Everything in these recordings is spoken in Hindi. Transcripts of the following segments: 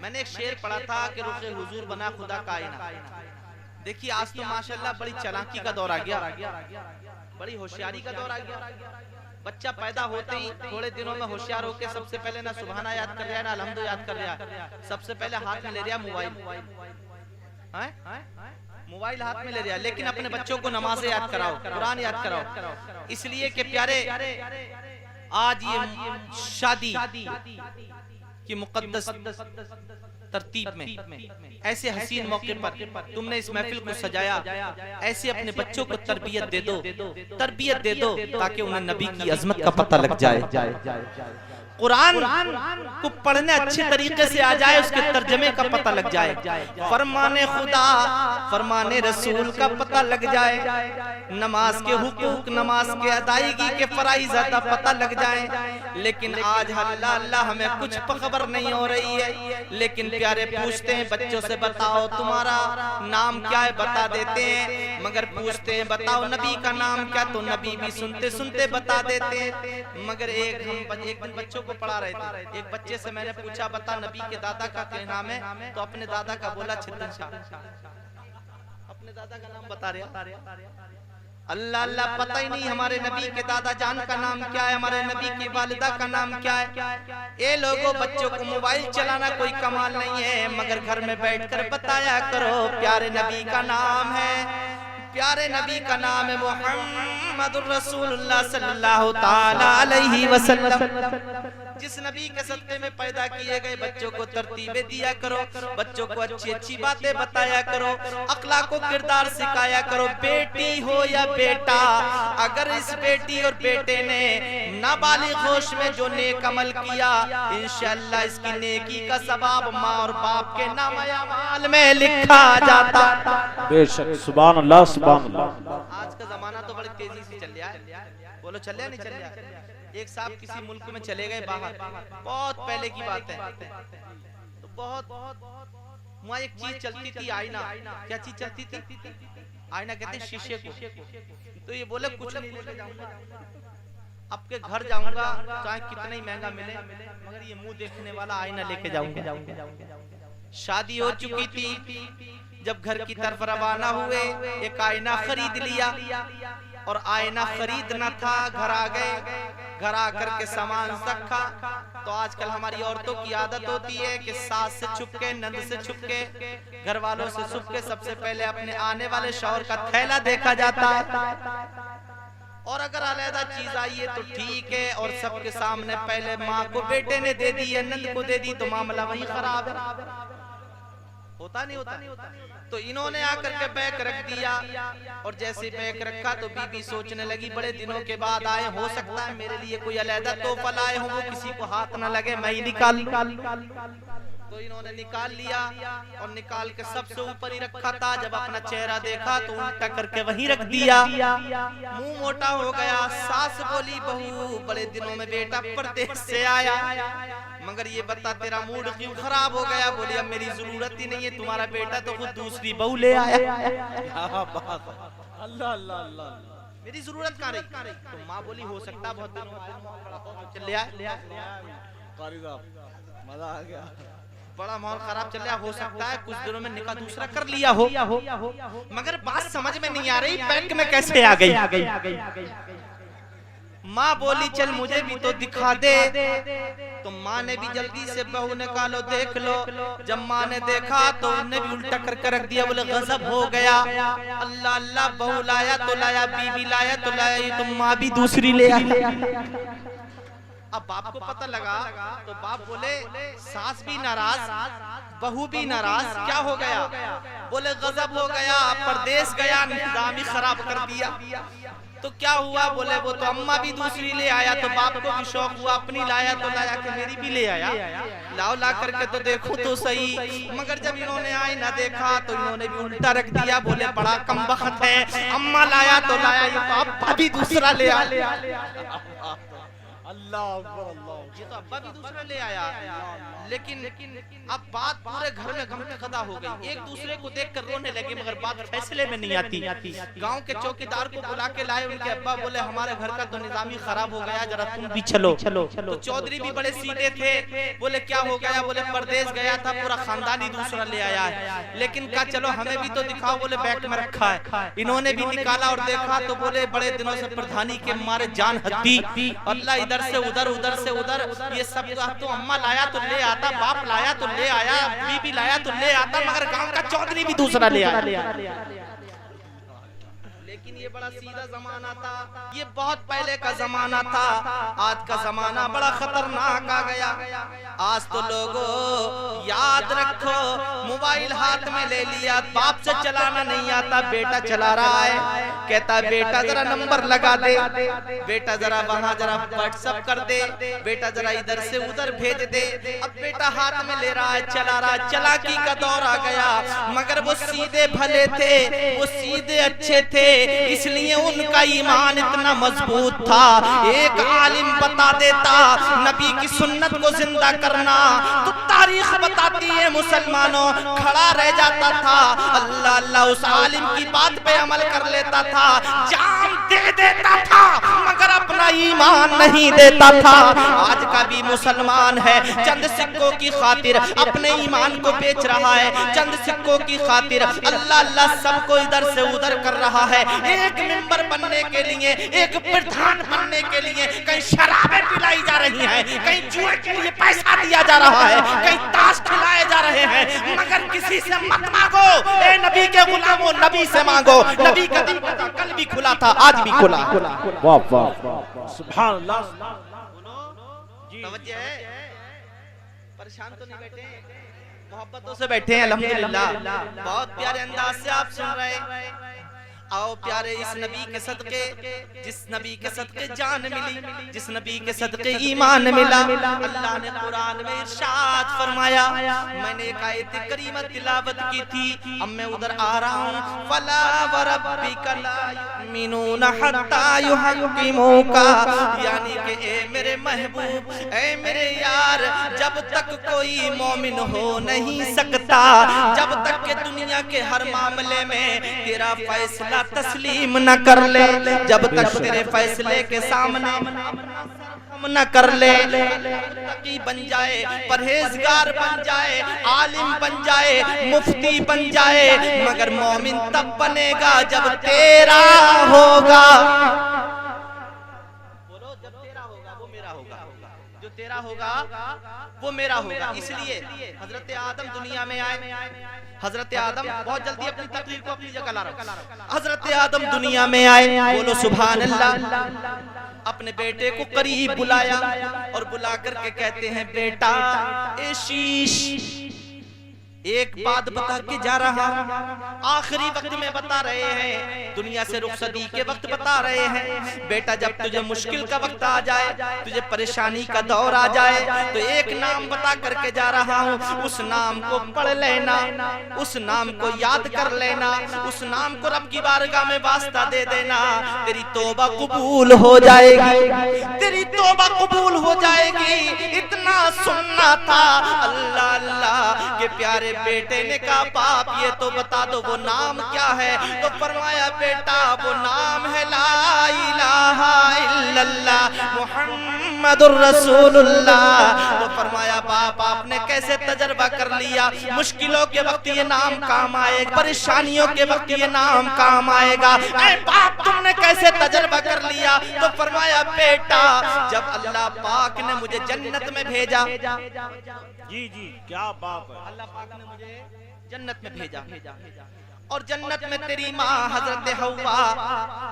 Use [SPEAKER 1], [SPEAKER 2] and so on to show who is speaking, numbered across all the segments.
[SPEAKER 1] मैंने एक शेर पढ़ा था कि रुखे हुजूर बना खुदा कायना। देखिए आज तो माशाल्लाह बड़ी चालाकी का दौर आ गया, बड़ी होशियारी का दौर आ गया। बच्चा पैदा होते ही थोड़े दिनों में होशियार होके सबसे पहले ना सुभाना याद कर रहा है ना अलहम्दु याद कर रहा है, सबसे पहले हाथ में ले रहा मोबाइल, मोबाइल हाथ में ले रहा है। लेकिन अपने बच्चों को नमाज याद कराओ, कुरान याद कराओ, इसलिए कि प्यारे आज ये शादी की मुकद्दस तरतीब में ऐसे हसीन मौके पर तुमने इस महफिल को सजाया, ऐसे अपने बच्चों को तरबियत दे दो, तरबियत दे दो ताकि उन्हें नबी की अजमत का पता लग जाए, कुरान को पढ़ने अच्छे तरीके से आ जाए, उसके तर्जमे का पता लग जाए, फरमाने खुदा फरमाने रसूल का पता लग जाए, नमाज के हुकूक नमाज के अदायगी के फराइज का पता लग जाए। लेकिन आज अल्लाह अल्लाह हमें कुछ खबर नहीं हो रही है। लेकिन प्यारे पूछते हैं बच्चों से बताओ तुम्हारा नाम क्या है, बता देते हैं, मगर पूछते हैं बताओ नबी का नाम क्या, तो नबी भी सुनते सुनते बता देते हैं। मगर एक दिन बच्चों को पढ़ा रहे थे, एक बच्चे से मैंने पूछा बता नबी के दादा का क्या नाम है, तो अपने दादा का बोला छिद्दन शाह, अपने दादा का नाम बता रहा। अल्लाह अल्लाह पता ही नहीं हमारे नबी के दादा जान का नाम क्या है, हमारे नबी की वालिदा का नाम क्या है। ये लोगों बच्चों को मोबाइल चलाना कोई कमाल नहीं है, मगर घर में बैठकर बताया करो प्यारे नबी का नाम है, प्यारे नबी का नाम है मुहम्मदुर रसूलुल्लाह सल्लल्लाहु ताला अलैहि वसल्लम। जिस नबी के सदक़े में पैदा किए गए बच्चों को तरतीबें दिया करो, बच्चों को अच्छी अच्छी बातें बताया करो, अखलाक को किरदार सिखाया करो। बेटी हो या बेटा, अगर इस बेटी और बेटे ने नाबालिग होश में जो नेक अमल किया, इंशाअल्लाह इसकी नेकी का सवाब माँ और बाप के नामे अमाल में लिखा जाता।
[SPEAKER 2] बेशक सुभान अल्लाह सुभान अल्लाह।
[SPEAKER 1] आज का जमाना तो बड़ी तेजी से चल रहा है, बोलो चल रहा नहीं चल रहा। एक साहब किसी मुल्क में चले गए बाहर, बहुत पहले की बात है, तो बहुत वहाँ एक चीज चलती थी आईना। क्या चीज चलती थी? आईना कहते हैं शीशे को। तो ये बोले कुछ नहीं लेके जाऊंगा, आपके घर जाऊंगा चाहे कितना ही महंगा मिले, मगर ये मुंह देखने वाला आईना लेके जाऊंगा। शादी हो चुकी थी, जब घर की तरफ रवाना हुए एक आईना खरीद लिया, और आईना खरीदना था, घर आ गए, घर आकर के सामान रखा। तो आजकल हमारी औरतों की आदत होती है कि सास से छुपके, नंद से छुपके, घर वालों से छुपके सबसे पहले अपने आने वाले शौहर का थैला देखा जाता है, और अगर अलग चीज आई है तो ठीक है, और सबके सामने पहले माँ को बेटे ने दे दी या नंद को दे दी तो मामला वही खराब है। होता नहीं होता। तो इन्होंने आकर के बैग रख दिया, और जैसे बैग रखा तो बीबी सोचने लगी बड़े दिनों के बाद आए, हो सकता है मेरे लिए कोई अलहदा तोहफा लाए हो, वो किसी को हाथ ना लगे, मैं ही निकाल। तो इन्होंने निकाल लिया, और निकाल के सबसे ऊपर ही रखा था। जब अपना चेहरा देखा तो उल्टा करके वहीं रख दिया, मुंह मोटा हो गया। सास बोली बहू बड़े दिनों में बेटा परदेश से आया, मगर ये बता तेरा मूड क्यों खराब हो गया? बोली अब मेरी जरूरत ही नहीं है, तुम्हारा बेटा तो खुद दूसरी बहू ले आया।
[SPEAKER 2] अल्लाह अल्लाह अल्लाह,
[SPEAKER 1] मेरी जरूरत कहाँ रही? तो माँ बोली हो सकता बहुत दिनों चल
[SPEAKER 2] मजा आ गया,
[SPEAKER 1] बड़ा माहौल खराब चल रहा, हो सकता है कुछ दिनों में निकाह दूसरा कर लिया हो। मगर बात समझ में नहीं आ रही बैंक में कैसे आ गई। माँ बोली चल मुझे भी तो दिखा दे। तो माँ ने भी जल्दी से बहू निकालो देख लो। जब माँ ने देखा तो उन्हें भी उल्टा करके रख दिया। बोले गजब हो गया, अल्लाह अल्लाह, बहू लाया तो लाया, बीवी लाया तो लाया, तो माँ भी दूसरी ले आई। अब बाप को पता लगा तो बाप बोले सास भी नाराज, बहू भी नाराज, क्या हो गया? बोले गजब हो गया, परदेश गया, निजाम ही खराब कर दिया। तो क्या हुआ? बोले वो तो अम्मा भी दूसरी ले आया, तो बाप को भी शौक हुआ, अपनी लाया तो लाया कि मेरी भी ले आया, लाओ ला करके तो देखो तो सही। मगर जब इन्होंने आई ना देखा तो इन्होंने भी उल्टा रख दिया। बोले बड़ा कमबख्त है, अम्मा लाया तो लाया, ये तो अब्बा भी दूसरा ले आया।
[SPEAKER 2] अल्लाह अकबर, अल्लाह।
[SPEAKER 1] ये तो अब्बा भी दूसरा ले आया, लेकिन अब बात पूरे घर में गमगदा हो गई। एक दूसरे को देखकर रोने लगे, मगर बात फैसले में नहीं आती। गांव के चौकीदार को बुला के लाए, उनके अब्बा बोले हमारे घर का तो निजाम ही खराब हो गया, जरा तुम भी चलो। तो चौधरी भी बड़े सीधे थे, बोले क्या हो गया? बोले परदेश गया था, पूरा खानदान ही दूसरा ले आया है। लेकिन क्या चलो हमें भी तो दिखाओ। बोले बैग में रखा है। इन्होंने भी निकाला और देखा तो बोले बड़े दिनों से प्रधानी के मारे जान हत्ती, अल्लाह इधर से उधर, उधर से उधर, ये सब तो अम्मा लाया तो ले आता, बाप लाया तो ले आया, बीबी लाया तो ले आता, मगर गांव का चौधरी भी दूसरा ले आया। लेकिन ये बड़ा सीधा जमाना था, ये बहुत पहले का जमाना था। आज का जमाना बड़ा खतरनाक आ गया। आज तो लोगों याद रखो, मोबाइल हाथ में ले लिया, बाप से चलाना नहीं आता, बेटा चला रहा है। कहता बेटा जरा नंबर लगा दे, बेटा जरा वहां जरा व्हाट्सएप कर दे, बेटा जरा इधर से उधर भेज दे। अब बेटा हाथ में ले रहा है, चला रहा है, चालाकी का दौर आ गया। मगर वो सीधे भले थे, वो सीधे अच्छे थे, इसलिए उनका ईमान इतना मजबूत था। एक आलिम बता देता नबी की सुन्नत को जिंदा करना, तो तारीख बताती है मुसलमानों खड़ा रह जाता था। अल्लाह अल्लाह उस आलिम की बात पे अमल कर लेता था, जान दे देता था, मगर अपना ईमान नहीं देता था। आज का भी मुसलमान है, चंद सिक्कों की खातिर अपने ईमान को बेच रहा है, चंद सिक्कों की खातिर अल्लाह अल्लाह सबको इधर से उधर कर रहा है। एक मेंबर बनने के लिए, एक प्रधान बनने के लिए कहीं शराबें पिलाई जा रही हैं, कहीं जुए के लिए पैसा दिया जा रहा है, कहीं ताश खिलाए जा रहे हैं। मगर किसी से मत मांगो, ए नबी के गुलामों, नबी से मांगो। नबी का दिल कल भी खुला था, आज भी खुला।
[SPEAKER 2] वाह वाह, सुभान अल्लाह।
[SPEAKER 1] तवज्जो है, परेशान तो नहीं बैठे, मोहब्बतों से बैठे हैं अल्हम्दुलिल्लाह। बहुत प्यारे अंदाज से आप सुन रहे हैं। आओ प्यारे इस नबी के सदके, जिस नबी के सदके जान मिली, जिस नबी के सदके ईमान मिला, अल्लाह ने कुरान में इरशाद फरमाया। मैंने एक आयत करीमा तिलावत की थी, अब मैं उधर आ रहा हूँ। फला व रब्बिका ला युमिनूना हत्ता युहक्किमूका, यानी कि ए मेरे महबूब, ए मेरे यार, जब तक कोई मोमिन हो नहीं सकता, जब तक के दुनिया के हर मामले में तेरा फैसला तस्लीम न कर ले, जब तक तेरे फैसले के सामने हम न कर ले, तकी बन जाए, परहेजगार बन जाए, आलिम बन जाए, मुफ्ती बन जाए, मगर मोमिन तब बनेगा जब तेरा होगा। बोलो, जब तेरा होगा वो मेरा होगा, जो तेरा होगा वो मेरा होगा। इसलिए हजरत आदम दुनिया में आए, हजरत आदम बहुत जल्दी अपनी तकदीर को अपनी जगह ला रहा हूं। हजरत आदम दुनिया में आए, बोलो सुभान अल्लाह। अपने बेटे को करीब बुलाया और बुला करके कहते हैं बेटा ए शीश, एक बात बता के जा रहा हूं, आखिरी वक्त में बता रहे हैं, दुनिया से रुखसती के वक्त बता रहे हैं। बेटा जब तुझे मुश्किल का वक्त आ जाए, तुझे परेशानी का दौर आ जाए, तो एक नाम बता करके जा रहा हूं, उस नाम को पढ़ लेना, उस नाम को याद कर लेना, उस नाम को रब की बारगाह में वास्ता दे देना, तेरी तौबा कबूल हो जाएगी, तेरी तौबा कबूल हो जाएगी। इतना सुनना था। अल्लाह अल्लाह के प्यारे बेटे ने कहा बाप ये तो बता दो वो नाम क्या है। तो फरमाया बेटा वो नाम है ला इलाहा इल्लल्लाह मुहम्मदुर रसूलुल्लाह। तो फरमाया बाप आपने कैसे तजर्बा कर लिया, मुश्किलों के वक्त ये नाम काम आएगा, परेशानियों के वक्त ये नाम काम आएगा। ऐ बाप तुमने कैसे तजर्बा कर लिया। तो फरमाया बेटा जब अल्लाह पाक ने मुझे जन्नत में भेजा,
[SPEAKER 2] जी जी क्या बात है,
[SPEAKER 1] अल्लाह पाक ने मुझे जन्नत में भेजा और जन्नत में तेरी माँ हजरत हव्वा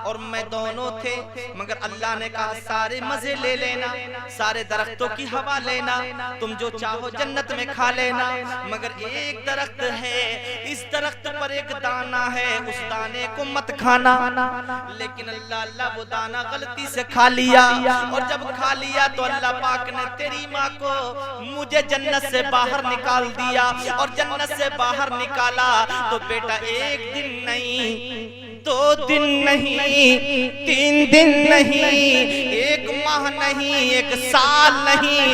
[SPEAKER 1] और मैं दोनों थे, मगर अल्लाह ने कहा सारे मजे ले लेना, सारे दरख्तों की हवा लेना, तुम जो चाहो जन्नत में खा लेना, मगर एक दरख्त है, इस दरख्त पर एक दाना है, उस दाने को मत खाना। लेकिन अल्लाह अल्लाह वो दाना गलती से खा लिया और जब खा लिया तो अल्लाह पाक ने तेरी माँ को मुझे जन्नत से बाहर निकाल दिया और जन्नत से बाहर निकाला तो बेटा एक दिन नहीं 2 दिन नहीं, 3 दिन नहीं, 1 माह नहीं, 1 साल नहीं,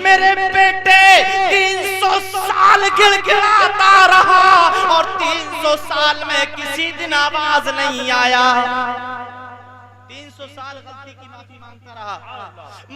[SPEAKER 1] मेरे बेटे 300 साल गिड़गिड़ाता रहा और 300 साल में किसी दिन आवाज नहीं आया। 300 साल गलती की माफी मांगता रहा,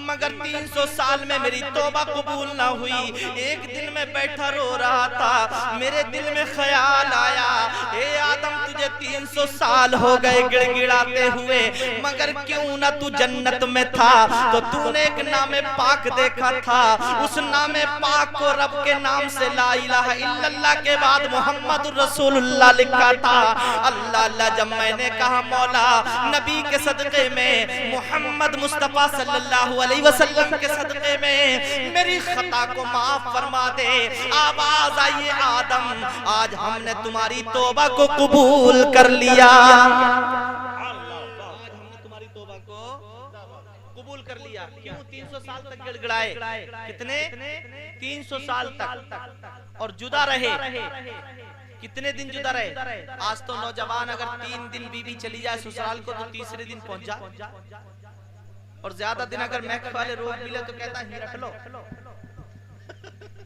[SPEAKER 1] मगर 300 साल में मेरी तौबा कबूल ना हुई। एक दिन मैं बैठा रो रहा था, मेरे दिल में ख्याल आया, ए आदम तुझे 300 साल हो गए गिड़गिड़ाते हुए, मगर क्यों ना तू जन्नत में था तो तूने एक नामे पाक देखा था, उस नामे पाक को रब के नाम से ला इलाहा इल्लल्लाह के बाद मोहम्मद रसूलुल्लाह लिखा था। अल्लाह अल्लाह जब मैंने कहा मौला नबी के सदके में, मोहम्मद मुस्तफा सल्लल्लाहु अलैहि वसल्लम के सदके में मेरी खता को माफ फरमा दे, आवाज आई आदम आज हमने तुम्हारी तौबा को कबूल कर लिया। आज हमने तुम्हारी तौबा को कबूल कर लिया। क्यों 300 साल तक गिड़गिड़ाए? कितने? 300 साल तक और जुदा रहे। कितने दिन जुदा रहे? आज तो नौजवान अगर 3 दिन बीवी चली जाए ससुराल को तो तीसरे दिन पहुंच जा, और ज्यादा दिन अगर महक वाले रोग मिले तो कहता है रख लो,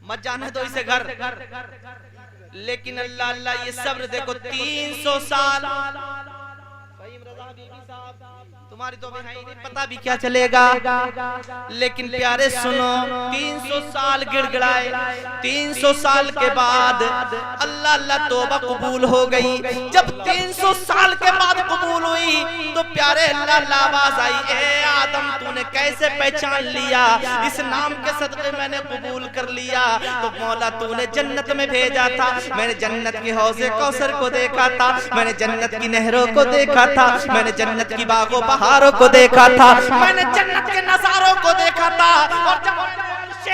[SPEAKER 1] मत जाने दो इसे घर। लेकिन अल्लाह अल्लाह ये सब्र देखो 300 साल। तुम्हारी तो है ही नहीं, पता भी क्या चलेगा। लेकिन प्यारे सुनो 300 साल गिड़गिड़ाए, 300 साल के बाद अल्लाह अल्लाह तौबा कबूल हो गई। जब 300 साल के बाद कबूल हुई तो प्यारे अल्लाह अल्लाह आवाज आई, ए आदम तूने कैसे पहचान लिया? इस नाम के सदके मैंने कबूल कर लिया। तो मौला तूने जन्नत में भेजा था, मैंने जन्नत के हौज़े कौसर को देखा था, मैंने जन्नत की नहरों को देखा था, मैंने जन्नत की बागों बहारों को देखा था, मैंने जन्नत के नजारों को देखा था, और जब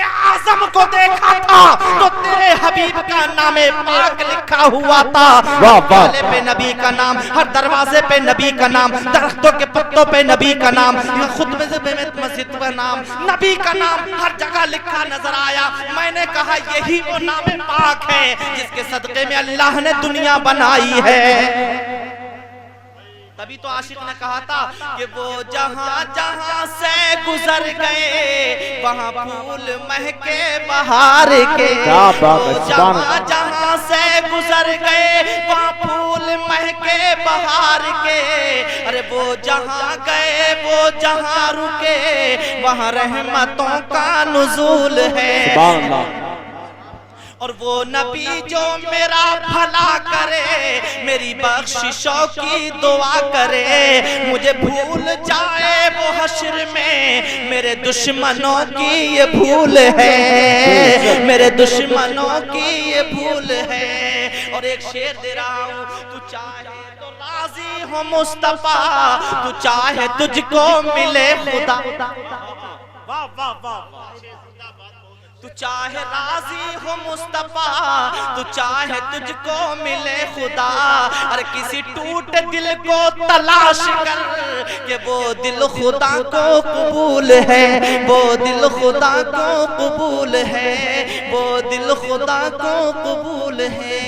[SPEAKER 1] आज़म को देखा था तो तेरे हबीब का नामे पाक लिखा हुआ था। वाले पे नबी का नाम, हर दरवाजे पे नबी का नाम, दरख्तों के पत्तों पे नबी का नाम, खुतबे में मस्जिद का नाम, नबी का नाम हर जगह लिखा नजर आया। मैंने कहा यही वो नामे पाक है जिसके सदके में अल्लाह ने दुनिया बनाई है। तभी तो आशिक ने कहा था कि वो जहां जहां से गुजर गए वहां फूल महके बहार के, जहां जहां से गुजर गए वहां फूल महके बहार के। अरे वो जहां गए वो जहां रुके वहां रहमतों का नुज़ूल है। और वो नबी जो मेरा भला करे, मेरी बख्शिशों की दुआ करे, मुझे भूल जाए वो हश्र में, मेरे दुश्मनों की ये भूल है, मेरे दुश्मनों की ये भूल है। और एक शेर दे रहा हूँ, तू चाहे तो राजी हो मुस्तफा, तू चाहे तुझको मिले खुदा। वाह वाह वाह। तू चाहे राजी हो मुस्तफा, तू चाहे तुझको मिले खुदा, और किसी टूटे दिल को तलाश कर कि वो दिल खुदा को कबूल है, वो दिल खुदा को कबूल है, वो दिल खुदा को कबूल है।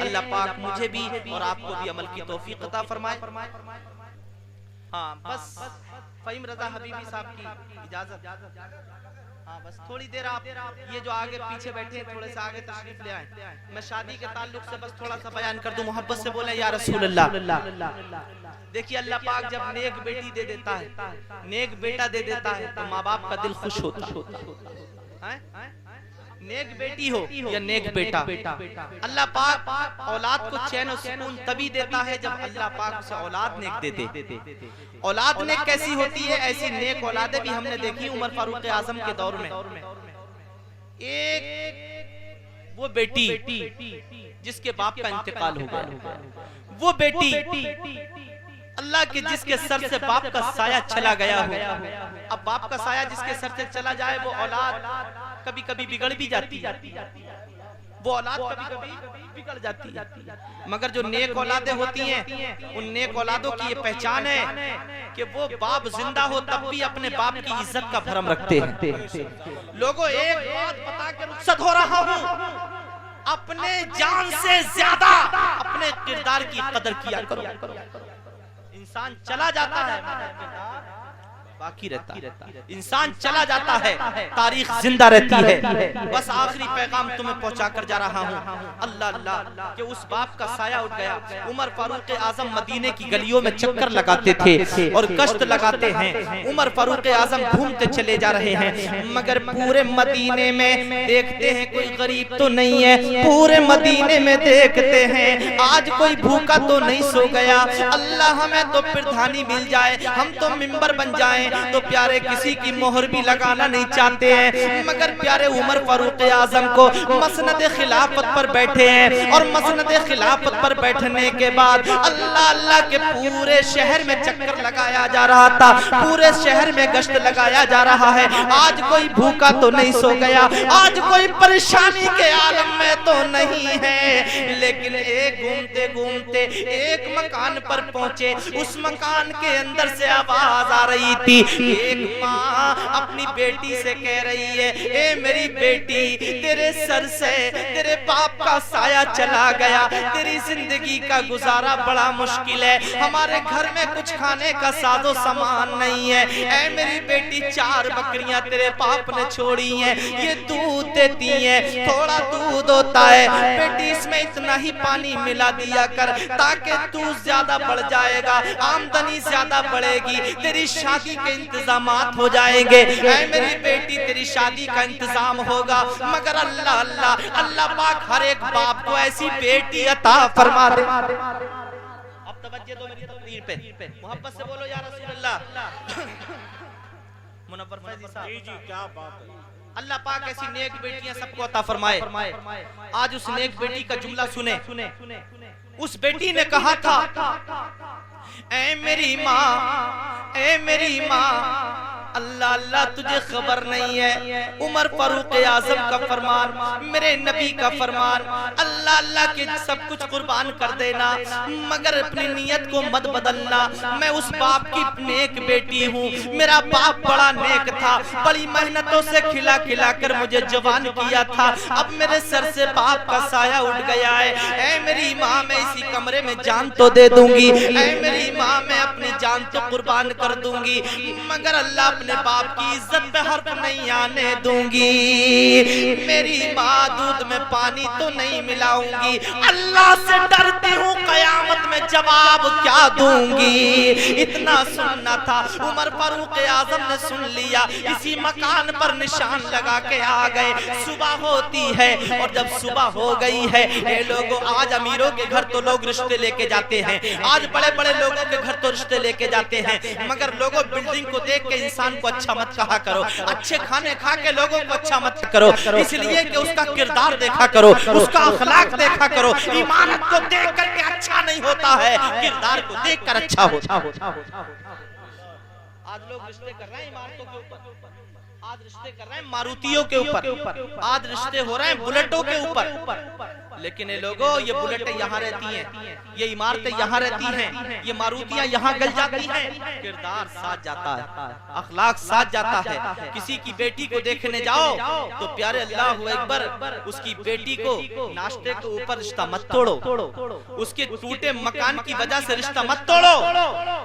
[SPEAKER 1] अल्लाह पाक मुझे भी और आपको भी अमल की तौफीक अता फरमाए। हाँ बस फ़हीम रज़ा हबीबी साहब की इजाजत। हाँ बस थोड़ी देर आप ये जो आगे पीछे बैठे हैं थोड़े से आगे तशरीफ ले आए। मैं शादी के ताल्लुक से बस थोड़ा सा बयान कर दूं, मोहब्बत से बोले या रसूल अल्लाह। देखिए अल्लाह पाक जब नेक बेटी दे देता है, नेक बेटा दे देता है तो माँ बाप का दिल खुश होता है। नेक बेटी हो या नेक बेटा, अल्लाह पाक औलाद को चैन और सुकून तभी देता है जब अल्लाह पाक उसे औलाद नेक दे दे। औलाद नेक कैसी होती है? ऐसी नेक औलादें भी हमने देखी उमर फारूक आजम के दौर में। एक वो बेटी जिसके बाप का इंतकाल हो गया, वो बेटी अल्लाह के जिसके सर से बाप का साया चला गया हो। अब बाप का साया जिसके सर से चला जाए वो औलाद कभी कभी बिगड़ भी जाती है, वो औलाद कभी कभी बिगड़ जाती है। मगर जो नेक औलादें होती हैं, उन नेक औलादों की ये पहचान है कि वो बाप जिंदा हो तब भी अपने बाप की इज्जत का भरम रखते हैं। लोगों एक बात बता के रुखसत हो रहा हूँ, अपने जान से ज्यादा अपने किरदार की कदर किया करो। इंसान चला जाता है, बाकी रहता है। इंसान चला जाता है, तारीख जिंदा रहती है। बस आखिरी पैगाम तुम्हें पहुंचा कर जा रहा हूँ। अल्लाह अल्लाह कि उस बाप का साया उठ गया। उमर फारूक आजम मदीने की गलियों में चक्कर लगाते थे और गश्त लगाते हैं। उमर फारूक आजम घूमते चले जा रहे हैं, मगर पूरे मदीने में देखते हैं कोई गरीब तो नहीं है। पूरे मदीने में देखते हैं आज कोई भूखा तो नहीं सो गया। अल्लाह हमें तो प्रधानी मिल जाए, हम तो मिंबर बन जाए। तो प्यारे किसी की मोहर भी लगाना नहीं चाहते हैं, मगर प्यारे उमर फारूक आजम को मसनद खिलाफत पर बैठे हैं। और मसनद खिलाफत पर बैठने के बाद अल्लाह अल्लाह के पूरे शहर में चक्कर लगाया जा रहा था, पूरे शहर में गश्त लगाया जा रहा है। आज कोई भूखा तो नहीं सो गया, आज कोई परेशानी के आलम में तो नहीं है। लेकिन एक घूमते घूमते एक मकान पर पहुंचे। उस मकान के अंदर से आवाज आ रही थी। एक माँ अपनी बेटी से कह रही है, ए मेरी बेटी, तेरे सर से तेरे बाप का साया चला गया, तेरी जिंदगी का गुजारा बड़ा मुश्किल है, हमारे घर में कुछ खाने का साजो सामान नहीं है। ए मेरी बेटी, 4 बकरियां तेरे बाप ने छोड़ी हैं, ये दूध देती हैं, थोड़ा दूध होता है, बेटी इसमें इतना ही पानी मिला दिया कर ताकि तू ज्यादा बढ़ जाएगा, आमदनी ज्यादा बढ़ेगी, तेरी शादी के इंतजामात हो जाएंगे। ऐ मेरी बेटी, तेरी शादी का इंतजाम होगा। मगर अल्लाह अल्लाह अल्लाह पाक हर एक बाप को ऐसी बेटी अता फरमा दे। अब तवज्जो दो मेरी तकरीर पे, मोहब्बत से बोलो या रसूल अल्लाह। मुनव्वर फैजी साहब, जी क्या बात है। अल्लाह पाक ऐसी नेक बेटियां सबको अता फरमाए। आज उस नेक बेटी का जुमला सुने। उस बेटी ने कहा था, ऐ मेरी माँ, ऐ मेरी माँ, अल्लाह अल्लाह तुझे खबर नहीं है, उमर फारूक आजम का फरमान, मेरे नबी का फरमान, अल्लाह अल्लाह के सब कुछ कुर्बान कर देना, मगर अपनी नियत को मत बदलना। मैं उस बाप की नेक बेटी हूँ, मेरा बाप बड़ा नेक था, बड़ी मेहनतों से खिला खिला कर मुझे जवान किया था, अब मेरे सर से बाप का साया उठ गया है। ऐ मेरी माँ, मैं इसी कमरे में जान तो दे दूंगी, ऐ मेरी माँ, मैं अपनी जान तो कुर्बान कर दूंगी, मगर अल्लाह अपने बाप की इज्जत पे हर्फ नहीं आने दूंगी। मेरी माँ, दूध में पानी तो नहीं मिलाऊंगी, अल्लाह से डरती हूँ कयामत में जवाब क्या दूंगी। इतना सुनना था, उमर फारूक आजम ने सुन लिया, इसी मकान पर निशान लगा के आ गए। सुबह होती है और जब सुबह हो गई है, ये लोगों, आज अमीरों के घर तो लोग रिश्ते लेके जाते हैं, आज बड़े बड़े लोगों के घर तो रिश्ते लेके जाते हैं, मगर लोगों बिल्डिंग को देख के इंसान को अच्छा मत कहा करो, अच्छे खाने खा के लोगों को अच्छा मत करो, इसलिए कि उसका किरदार देखा करो, उसका अखलाक देखा करो। इमारत को देख करके अच्छा नहीं होता है, किरदार को देख कर अच्छा होता। आज लोग रिश्ते कर रहे हैं इमारतों के ऊपर, आज रिश्ते कर रहे हैं मारुतियों के ऊपर, आज रिश्ते हो रहे हैं बुलेटों के ऊपर। लेकिन ये लोगों, ये बुलेटें यहाँ रहती हैं, ये इमारतें यहाँ रहती हैं, ये मारुतियां यहाँ गल जाती हैं, किरदार साथ जाता है, अखलाक साथ जाता है। किसी की बेटी को देखने जाओ तो प्यारे अल्लाह अकबर, उसकी बेटी को नाश्ते के ऊपर रिश्ता मत तोड़ो, उसके टूटे मकान की वजह से रिश्ता मत तोड़ो।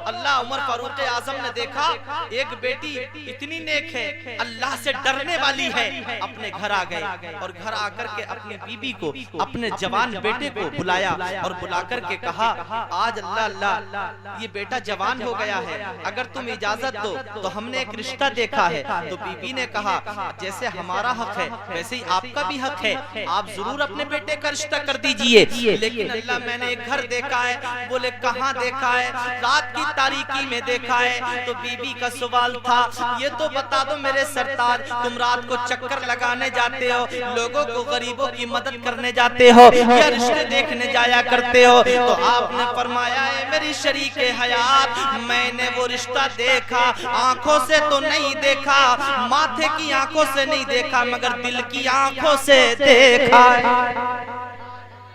[SPEAKER 1] अल्लाह, उमर फारूक आजम ने देखा एक बेटी इतनी नेक है, अल्लाह से डरने वाली है, अपने घर आ गए और घर आकर के अपनी बीबी को, अपने जवान बेटे को बुलाया और बुलाकर के कहा, आज अल्लाह अल्लाह ये बेटा जवान हो गया है, अगर तुम इजाजत दो तो हमने एक रिश्ता देखा है। तो बीबी ने कहा, जैसे हमारा हक है वैसे ही आपका भी हक है, आप जरूर अपने बेटे का रिश्ता कर दीजिए। लेकिन अल्लाह, मैंने एक घर देखा है। बोले कहाँ देखा है? रात की तारीकी में देखा है। तो बीबी का सवाल था, ये तो बता दो मेरे सरताज, तुम रात को चक्कर लगाने जाते हो, लोगों को, गरीबों की मदद करने जाते हो या रिश्ते देखने जाया करते हो? तो आपने फरमाया, है मेरी शरीके हयात, मैंने वो रिश्ता देखा, आंखों से तो नहीं देखा, माथे की आंखों से नहीं देखा, मगर दिल की आंखों से देखा।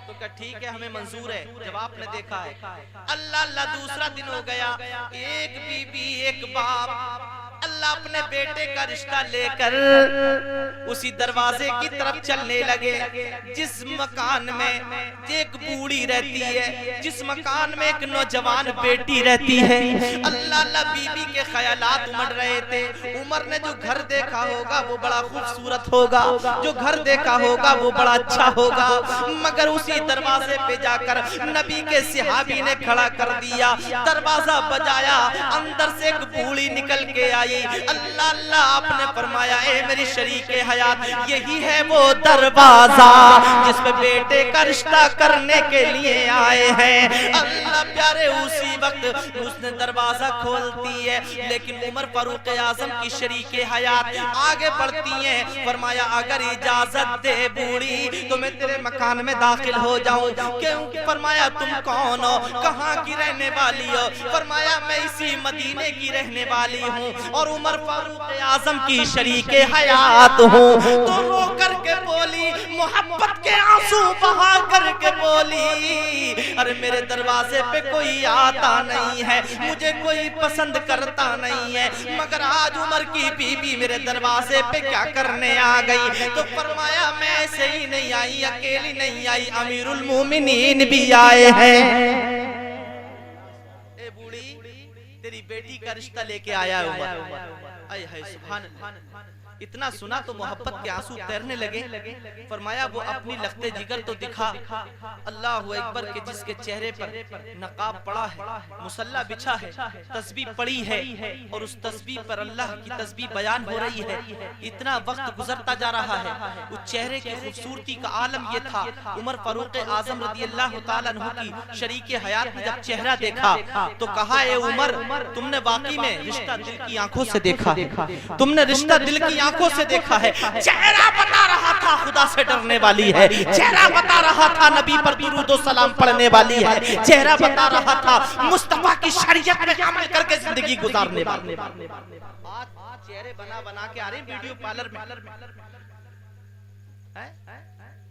[SPEAKER 1] तो ठीक है, हमें मंजूर है जब आपने देखा है। अल्लाह अल्लाह, दूसरा दिन हो गया, एक बीबी एक बाप, अल्लाह अपने बेटे का रिश्ता लेकर उसी दरवाजे की तरफ चलने लगे जिस मकान में एक बूढ़ी रहती है, जिस मकान में एक नौजवान बेटी रहती है। अल्लाह अल्लाह बीबी के ख्यालात उमड़ रहे थे। उमर ने जो घर देखा होगा वो बड़ा खूबसूरत होगा, जो घर देखा होगा वो बड़ा अच्छा होगा, मगर उसी दरवाजे पे जाकर नबी के सहाबी ने खड़ा कर दिया। दरवाजा बजाया, अंदर से एक बूढ़ी निकल के आई। अल्लाह अल्लाह आपने फरमाया, ए मेरी शरीके हयात, यही है वो दरवाजा जिसमें बेटे का रिश्ता करने के लिए आए हैं। अल्लाह प्यारे उसी वक्त उसने दरवाजा खोलती है, लेकिन उमर फारूक आजम की शरीके हयात आगे बढ़ती हैं। फरमाया अगर इजाजत दे बूढ़ी तो मैं तेरे मकान में दाखिल हो जाऊं। क्यों? फरमाया तुम कौन हो, कहाँ की रहने वाली हो? फरमाया मैं इसी मदीने की रहने वाली हूँ और उमर फारूक आजम की शरीके हयात हूँ। तो रो करके बोली, मोहब्बत के आंसू बहा करके बोली, अरे मेरे दरवाजे पे कोई आता नहीं है, मुझे कोई पसंद करता नहीं है, मगर आज उमर की बीबी मेरे दरवाजे पे क्या करने आ गई? तो फरमाया मैं ऐसे ही नहीं आई, अकेली नहीं आई, अमीरुल मोमिनीन भी आए हैं। ए बूढ़ी, तेरी बेटी का रिश्ता लेके आया है उमर। आय हाय सुभान अल्लाह। इतना सुना तो मोहब्बत के आंसू तैरने लगे। फरमाया वो अपनी लखते जिगर तो दिखा। अल्लाहु अकबर के जिसके चेहरे पर नकाब पड़ा है, मुसल्ला बिछा है, तस्बीह पड़ी है और उस तस्बीह पर अल्लाह की तस्बीह बयान हो रही है। इतना वक्त गुजरता जा रहा है, उस चेहरे की खूबसूरती का आलम ये था। उमर फारूक आजम रज़ियल्लाहु ताला अन्हु की शरीके हयात ने जब चेहरा देखा तो कहा, ए उमर, तुमने वाकई में रिश्ता दिल की आंखों से देखा, तुमने रिश्ता दिल की आंखों से देखा है। चेहरा बता रहा था खुदा से डरने वाली है, चेहरा बता रहा था नबी पर दुरूद और सलाम पढ़ने वाली है, चेहरा बता रहा था मुस्तफा की शरीयत में अमल करके जिंदगी गुजारने वाली। आज चेहरे बना बना के आ रहे वीडियो पार्लर में।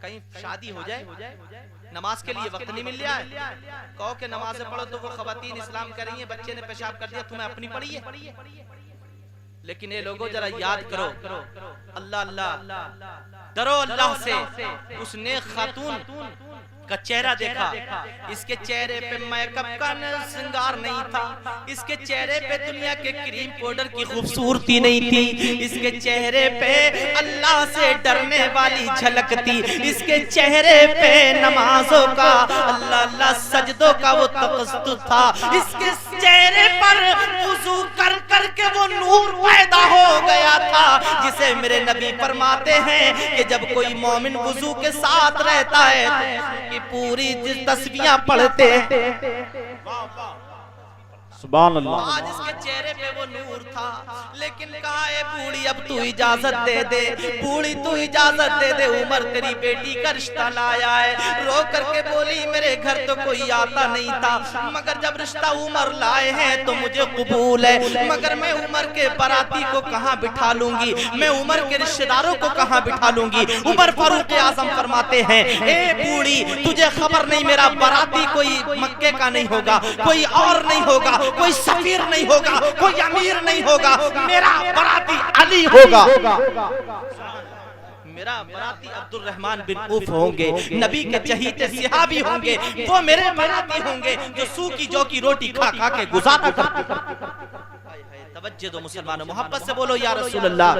[SPEAKER 1] कहीं शादी हो जाए, नमाज के लिए वक्त नहीं मिल रहा है, कहो कि नमाज पढ़ो तो वो खवातीन इस्लाम कर रही है, बच्चे ने पेशाब कर दिया, तुम्हें अपनी पढ़ी है। लेकिन ये लोगों जरा याद करो, अल्लाह अल्लाह डरो अल्लाह से। उस नेक खातून का चेहरा देखा, इसके चेहरे पे मेकअप का श्रृंगार नहीं था, इसके चेहरे पे दुनिया के क्रीम पाउडर की खूबसूरती नहीं थी, इसके चेहरे पे अल्लाह से डरने वाली झलक थी, इसके चेहरे पे नमाजों का अल्लाह अल्लाह सजदों का वो तवज्जुह था, इसके चेहरे पर वुजू कर कर के वो नूर पैदा हो गया था, जिसे मेरे नबी फरमाते हैं कि जब कोई मोमिन वुजू के साथ रहता है कि पूरी तस्बीहां पढ़ते हैं।
[SPEAKER 2] सुभान अल्लाह।
[SPEAKER 1] आज इसके चेहरे पे वो नूर था, लेकिन कहा, ए बूढ़ी अब तू इजाजत दे दे, बूढ़ी तू इजाजत दे दे, उमर तेरी बेटी का रिश्ता लाया है। रो करके बोली, मेरे घर तो कोई आता नहीं था, मगर जब रिश्ता उमर लाए हैं तो मुझे कबूल है, मगर मैं उमर के बाराती को कहाँ बिठा लूंगी, मैं उमर के रिश्तेदारों को कहाँ बिठा लूंगी? उमर फारूक आजम फरमाते हैं, ए बूढ़ी तुझे खबर नहीं, मेरा बाराती कोई मक्के का नहीं होगा, कोई और नहीं होगा, कोई सफीर नहीं होगा, कोई अमीर नहीं होगा, मेरा बराती अली होगा, मेरा बराती अब्दुल रहमान बिन उफ होंगे, नबी के चहीते सहाबी होंगे, वो मेरे बराती होंगे जो सूखी जौ की रोटी खा खा के गुजारा करते। तवज्जो दो मुसलमानों, मोहब्बत से बोलो या रसूल अल्लाह।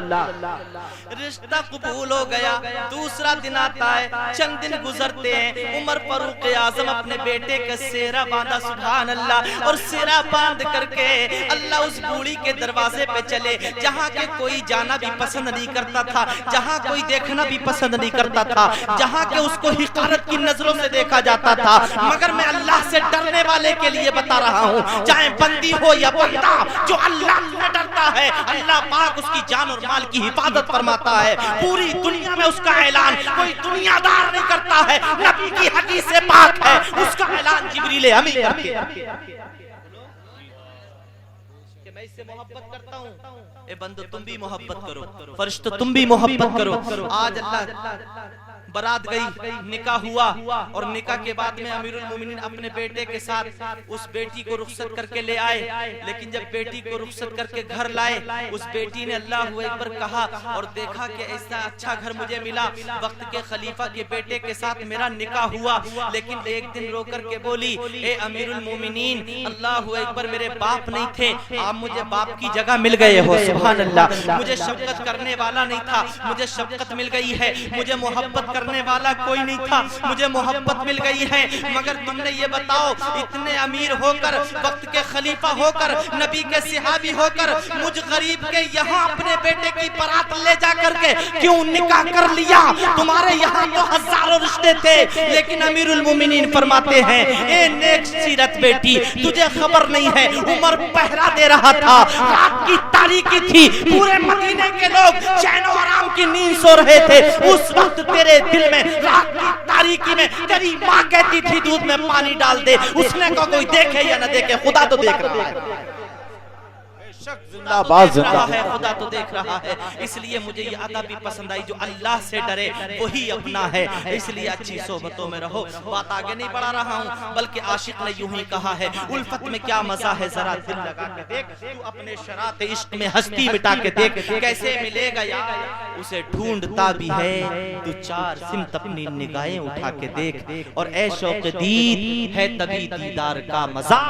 [SPEAKER 1] रिश्ता कबूल हो गया, दूसरा दिन आता है, चंद दिन गुजरते हैं, उमर फारूक आजम अपने बेटे का सेहरा बांधा, सुभान अल्लाह, और सेहरा बांध करके अल्लाह उस बूढ़ी के दरवाजे पे चले, जहाँ के कोई जाना भी पसंद नहीं करता था, जहाँ कोई देखना भी पसंद नहीं करता था, जहाँ के उसको हिकारत की नजरों से देखा जाता था, मगर मैं अल्लाह से डरने वाले के लिए बता रहा हूँ, चाहे बंदी हो या बंदा, जो अल्लाह से डरता है अल्लाह पाक उसकी जान और माल की हिफाजत फरमाता है। पूरी दुनिया में उसका ऐलान कोई दुनियादार नहीं करता है, नबी की हदीस से पाक है, उसका ऐलान जिब्रील अमीन करते हैं कि मैं इससे मोहब्बत करता हूँ। ए बंदो तुम भी मोहब्बत करो, फरिश्तों तुम भी मोहब्बत करो। आज अल्लाह बारात गई, निकाह हुआ और निकाह के बाद में अमीरुल मोमिनीन अपने बेटे के साथ उस बेटी को रुखसत करके ले आए। लेकिन जब बेटी को रुखसत करके घर लाए, उस बेटी ने अल्लाहु अकबर कहा और देखा कि ऐसा अच्छा घर मुझे मिला, वक्त के खलीफा के बेटे के साथ मेरा निकाह हुआ। लेकिन एक दिन रो करके बोली, ए अमीरुल मोमिनीन, अल्लाहु अकबर, मेरे बाप नहीं थे, आप मुझे बाप की जगह मिल गए हो। सुभान अल्लाह। मुझे शफकत करने वाला नहीं था, मुझे शफकत मिल गई है। मुझे मोहब्बत करने वाला कोई नहीं था, मुझे मोहब्बत मिल गई है। मगर तुमने ये बताओ, इतने अमीर होकर, वक्त के खलीफा होकर, नबी के सहाबी होकर, मुझ गरीब के यहाँ अपने बेटे की बारात ले जा करके क्यों निकाह कर लिया? तुम्हारे यहाँ तो हजारों रिश्ते थे। लेकिन अमीरुल मोमिनीन फरमाते हैं, ए नेक सीरत बेटी, तुझे खबर नहीं है, उमर पहरा दे रहा था, रात की तारीकी थी, पूरे मदीने के लोग चैन और आराम की नींद सो रहे थे। उस वक्त तेरे दिल में रात की तारीकी में तेरी माँ कहती थी दूध में पानी डाल दे। उसने को कोई देखे या न देखे, खुदा तो देख रहा है, खुदा तो देख रहा है। इसलिए मुझे ये अदा भी पसंद आई, जो अल्लाह से डरे वही अपना है। इसलिए अच्छी सोबतों में रहो। बात आगे नहीं बढ़ा रहा हूँ, बल्कि आशिक ने यूं ही कहा है, उल्फत में क्या मजा है, जरा दिल लगा के देख, तू अपने शरात इश्क में हस्ती मिटा के देख, कैसे मिलेगा यार, उसे ढूंढता भी है, तू चार सिमत अपनी निगाहें उठा के देख, और ऐ शौक़ दीद है तभी दीदार का मजा,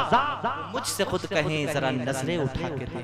[SPEAKER 1] मुझसे खुद कहें जरा नजरें उठा के देख।